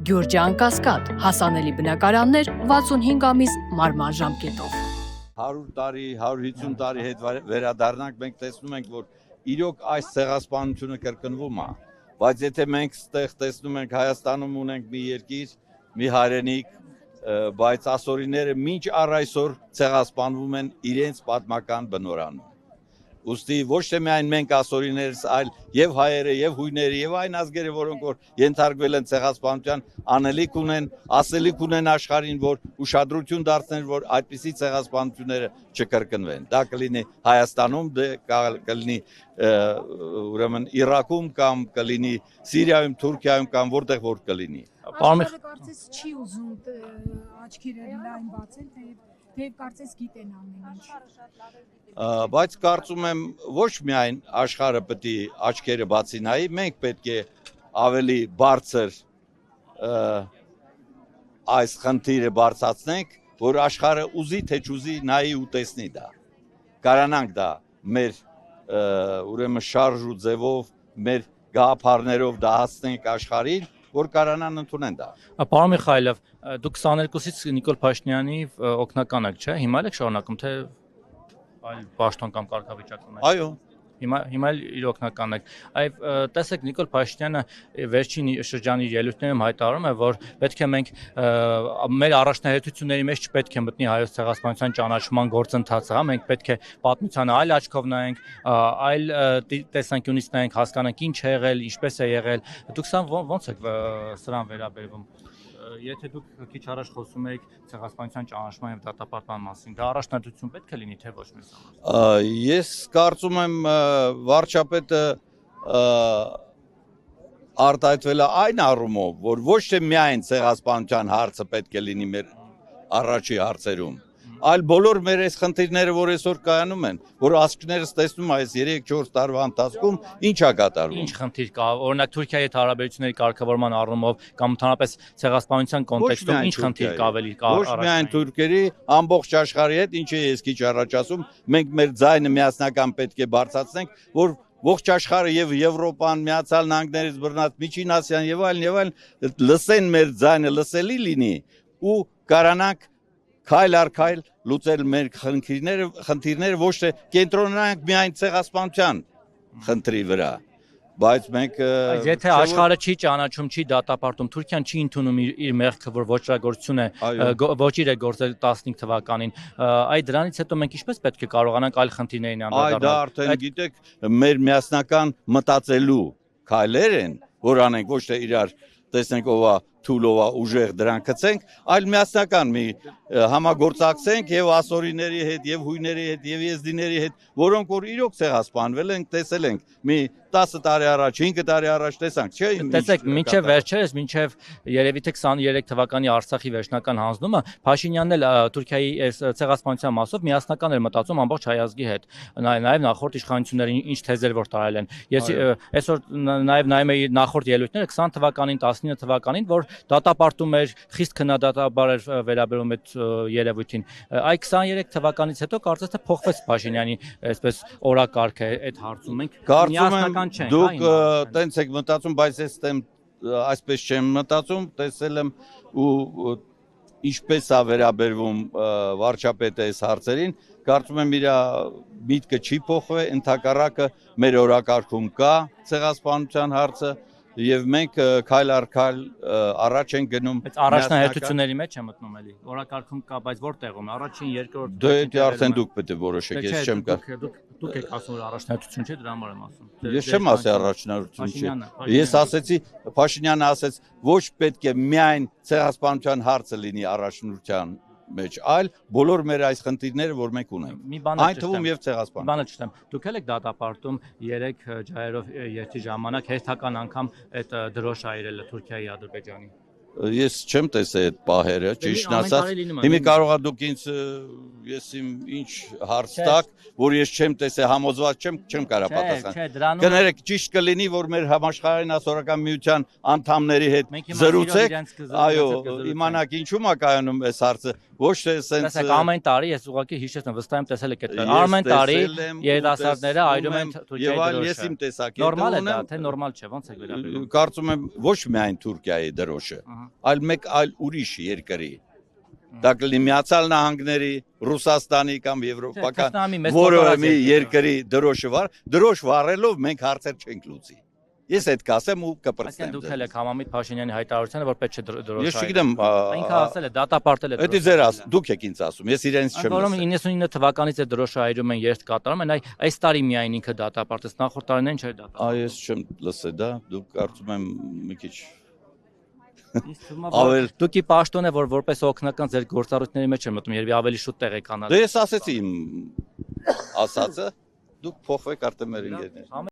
Գյուրջան Կասկադ, հասանելի բնակարաններ 65 ամիս մարման ժամկետով։ 100 տարի, 150 տարի հետ վերադառնանք, մենք տեսնում ենք, որ իրոք այս ցեղասպանությունը կրկնվում է, բայց եթե մենք ստեղ տեսնում ենք Հայաստանում ունենք մի երկիր, մի հայրենիք, բայց ասորիները մինչ առ այսօր ցեղասպանվում են իրենց պատմական բնորանում։ Ուստի ոչ թե միայն մենք ասորիներս, այլ եւ հայերը, եւ հույները, եւ այն ազգերը, որոնք որ ենթարկվել են ցեղասպանության, անելիք ունեն, ասելիք ունեն աշխարհին, որ ուշադրություն դարձնեն, որ այդպիսի ցեղասպանությունները չկրկնվեն։ Դա կլինի Հայաստանում, կլինի ուրեմն Իրաքում կամ կլինի Սիրիայում, Թուրքիայում կամ որտեղ որ կլինի։ Աշխարհը կարծես չի ուզում աչքերը լայն բացել, թեև կարծես գիտեն ամեն ինչ։ Բայց կարծում եմ ոչ միայն աշխարհը պետք է աչքերը բացի նայի, մենք պետք է ավելի բարձր այս խնդիրը բարձրացնենք, որ աշխարհը ուզի թե չուզի նայի ու տեսնի դա։ Կարանանք դա մեր ուրեմն շարժ ու ձևով, մեր գաղափարներով դա հասնենք աշխարհին, որ կարանան ընդունեն դա։ Պարոն Միխայելով, դուք 22-ից Նիկոլ Փաշինյանի օգնական եք, չէ՞։ Հիմա եք շարունակում, թե այլ պաշտոն կամ կարգավիճակում եք։ Այո։ Հիմա իր օգնական եք։ Այ տեսեք Նիկոլ Փաշինյանը վերջին շրջանի ելույթներում հայտարարում է, որ պետք է մենք մեր առաջնահերթությունների մեջ չպետք է մտնի հայոց ցեղասպանության ճանաչման գործընթացը, հա, մենք պետք է պատմությանը այլ աչքով նայենք, այլ տեսանկյունից նայենք, հասկանանք ինչ է եղել, ինչպես է եղել։ Դուք ոնց եք սրան վերաբերվում։ Եթե դուք քիչ առաջ խոսում եք ցեղասպանության ճանաչման եւ դատապարտման մասին, դա առաջնահերթություն պետք է լինի, թե ոչ մեզ համար։ Ես կարծում եմ վարչապետը արտահայտվել է այն առումով, որ ոչ թե միայն ցեղասպանության հարցը պետք է լինի մեր առաջի հարցերում, այլ բոլոր մեր այս խնդիրները, որ այսօր կայանում են, որ ազգներս տեսնում այս 3-4 տարվա ընթացքում ինչ է կատարվում։ Ինչ խնդիր կա, օրինակ Թուրքիայի հետ հարաբերությունների կարգավորման առումով կամ ընդհանրապես ցեղասպանության կոնտեքստում ինչ խնդիր կա ավելի կա։ Ոչ միայն թուրքերի, ամբողջ աշխարհի հետ, ինչի ես քիչ առաջ ասում, մենք մեր ձայնը միասնական պետք է բարձրացնենք, որ ողջ աշխարհը եւ Եվրոպան, Միացյալ Նահանգներից բռնած Միջին Ասիան եւ այլն լսեն մեր ձայնը, լսելի լինի ու կարանանք քայլ առ քայլ լուծել մեր խնդիրները ոչ թե կենտրոնանանք միայն ցեղասպանության խնդրի վրա, բայց մենք եթե աշխարհը չի ճանաչում, չի դատապարտում, Թուրքիան չի ընդունում իր մեղքը, որ ոչրագործություն է, ոչիր է գործել 15 թվականին, այ դրանից հետո մենք ինչպես պետք է կարողանանք այլ խնդիրներին անդրադառնալ։ Դա արդեն գիտեք, մեր միասնական մտածելու քայլեր են, որ անենք ոչ թե իրար տեսնենք ով է թույլ ով է ուժեղ դրան գցենք, այլ միասնական մի համագործակցենք եւ ասորիների հետ, եւ հույների հետ, եւ եզդիների հետ, որոնք որ իրոք ցեղասպանվել են, տեսել ենք մի 10 տարի առաջ, 5 տարի առաջ տեսանք, չէ՞։ Տեսեք, մինչև վերջերս, մինչև երևի թե 23 թվականի Արցախի վերջնական հանձնումը, Փաշինյանն էլ Թուրքիայի ցեղասպանության մասով միասնական էր մտածում ամբողջ հայ ազգի հետ, նաեւ նախորդ իշխանությունների ինչ թեզեր որ տարել են։ Ես այսօր նաեւ նայում եի նախորդ ելույթները 20 թվականին, 19 թվականին, որ դատապարտում էր, խիստ քննադատաբար էր վերաբերում այդ երևույթին։ Այ 23 թվականից հետո կարծես թե փոխվեց Փաշինյանի այսպես օրակարգը այդ հարցում։ Մենք միասնական չենք, դուք տենց եք մտածում, բայց ես այսպես չեմ մտածում, տեսել եմ ու ինչպես է վերաբերվում վարչապետը այս հարցերին, կարծում եմ իր միտքը չի փոխվել, ընդհակառակը մեր օրակարգում կա ցեղասպանության հարցը եւ մենք քայլ առ քայլ առաջ ենք գնում։ Բայց առաջնահերթությունների մեջ է մտնում էլի։ Օրակարգում կա, բայց որտեղում առաջին, երկրորդ։ Դե արդեն դուք պետք է որոշեք, ես չեմ կա։ Դուք եք ասում որ առաջնահերթություն չէ, դրա համար եմ ասում։ Ես չեմ ասի առաջնահերթություն չէ։ Ես ասեցի, Փաշինյանը ասեց, ոչ պետք է միայն ցեղասպանության հարցը լինի առաջնության մեջ, այլ բոլոր մեր այս խնդիրները, որ մենք ունենք, այն թվում եւ ցեղասպան։ Բանը չտեմ, դուք եք դատապարտում 3 ջահերով երթի ժամանակ հերթական անգամ այդ դրոշը այրելը Թուրքիայի Ադրբեջանի։ Ես չեմ տեսել այդ պահերը, ճիշտն ասած։ Հիմա կարողա դուք ինձ ես իմ ինչ հարց տաք, որ ես չեմ տեսել, համոզված չեմ կարա պատասխանել։ Կներեք, ճիշտ կլինի, որ մեր համաշխարհային ասորական միության անդամների հետ զրուցեք, այո, իմանաք ինչու՞մ է կայանում այս հարցը, ոչ թե սենց Տեսեք, ամեն տարի ես ուղղակի հիշեցնում, վստահ եմ տեսել եք այդ։ Ամեն տարի երիտասարդները այրում են Թուրքիայի դրոշը։ Ես իմ տեսակետը նորմալ է դա, թե նորմալ չէ, ո՞նց է վերաբերվում։ Կարծում եմ ոչ միայն Թուրքիայի դրոշը, այլ մեկ այլ ուրիշ երկրի։ Դա կլինի Միացյալ Նահանգների, Ռուսաստանի կամ Եվրոպական որևէ մի երկրի դրոշ վառելով մենք հարցեր չենք լուծի։ Ես այդ կասեմ ու կպրծնեմ։ Այսինքն դուք էլ եք Համամիտ Փաշինյանի հայտարարությանը, որ պետք չէ դրոշ։ Ես չգիտեմ, Ինքը ասել է, դատապարտել է։ դա ձեր դուք եք ինձ ասում, ես իրենից չեմ Որում լսել։ 99 թվականից է դրոշը այրում են երթ կատարում են, այս տարի միայն ինքը դատապարտեց, նախորդ տարիներին չէր դատապարտել։ Ես չեմ լսել դա, դուք կարծում եմ մի քիչ Ավել դուքի պաշտոն է, որ որպես օգնական ձեր գործառույթների մեջ է մտնում, երբ ավելի շուտ տեղեկանալ։ Դե ես ասեցի իմ ասածը, դուք փոխվեք արդեն մեր ընկերներ։